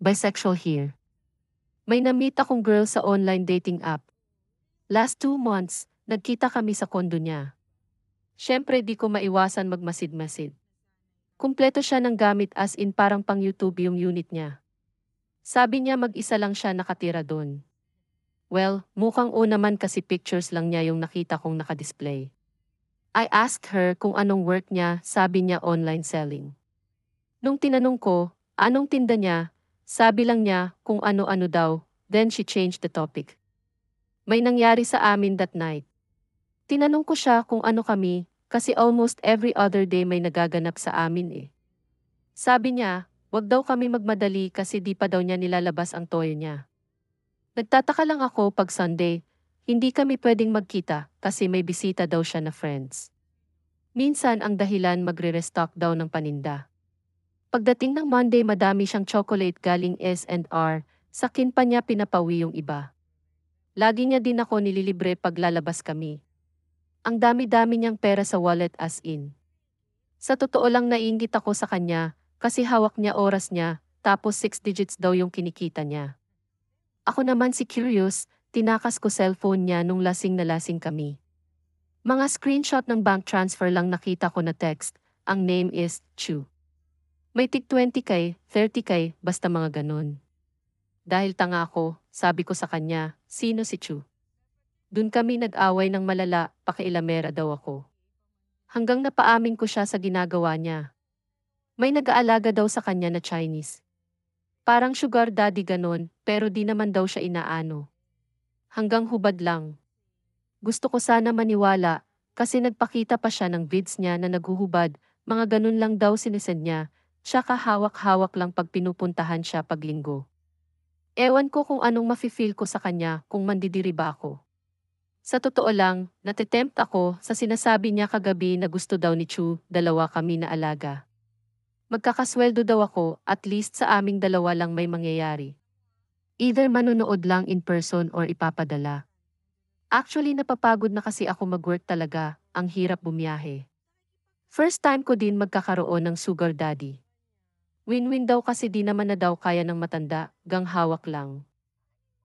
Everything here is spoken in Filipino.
Bisexual here. May na-meet akong girl sa online dating app. Last 2 months, nagkita kami sa kondo niya. Siyempre di ko maiwasan magmasid-masid. Kumpleto siya ng gamit as in parang pang YouTube yung unit niya. Sabi niya mag-isa lang siya nakatira doon. Well, mukhang o naman kasi pictures lang niya yung nakita kong nakadisplay. I asked her kung anong work niya, sabi niya online selling. Nung tinanong ko, anong tinda niya, sabi lang niya kung ano-ano daw, then she changed the topic. May nangyari sa amin that night. Tinanong ko siya kung ano kami, kasi almost every other day may nagaganap sa amin eh. Sabi niya, wag daw kami magmadali kasi di pa daw niya nilalabas ang toyo niya. Nagtataka lang ako pag Sunday, hindi kami pwedeng magkita kasi may bisita daw siya na friends. Minsan ang dahilan magre-restock daw ng paninda. Pagdating ng Monday madami siyang chocolate galing S&R, sakin pa niya pinapawi yung iba. Lagi niya din ako nililibre pag lalabas kami. Ang dami-dami niyang pera sa wallet as in. Sa totoo lang naiinggit ako sa kanya, kasi hawak niya oras niya, tapos 6 digits daw yung kinikita niya. Ako naman si curious, tinakas ko cellphone niya nung lasing na lasing kami. Mga screenshot ng bank transfer lang nakita ko na text, ang name is Chu. May tig 20k, 30k, basta mga ganun. Dahil tanga ako, sabi ko sa kanya, sino si Chu? Dun kami nag-away ng malala, pakialamera daw ako. Hanggang napaamin ko siya sa ginagawa niya. May nag-aalaga daw sa kanya na Chinese. Parang sugar daddy ganon, pero di naman daw siya inaano. Hanggang hubad lang. Gusto ko sana maniwala, kasi nagpakita pa siya ng vids niya na naghuhubad, mga ganun lang daw sinisend niya, tsaka hawak-hawak lang pag pinupuntahan siya pag linggo. Ewan ko kung anong mafe-feel ko sa kanya kung mandidiri ba ako. Sa totoo lang, natitempt ako sa sinasabi niya kagabi na gusto daw ni Chu, dalawa kami na alaga. Magkakasweldo daw ako, at least sa aming dalawa lang may mangyayari. Either manonood lang in person or ipapadala. Actually napapagod na kasi ako mag-work talaga, ang hirap bumiyahe. First time ko din magkakaroon ng sugar daddy. Win-win daw kasi di naman na daw kaya ng matanda, gang hawak lang.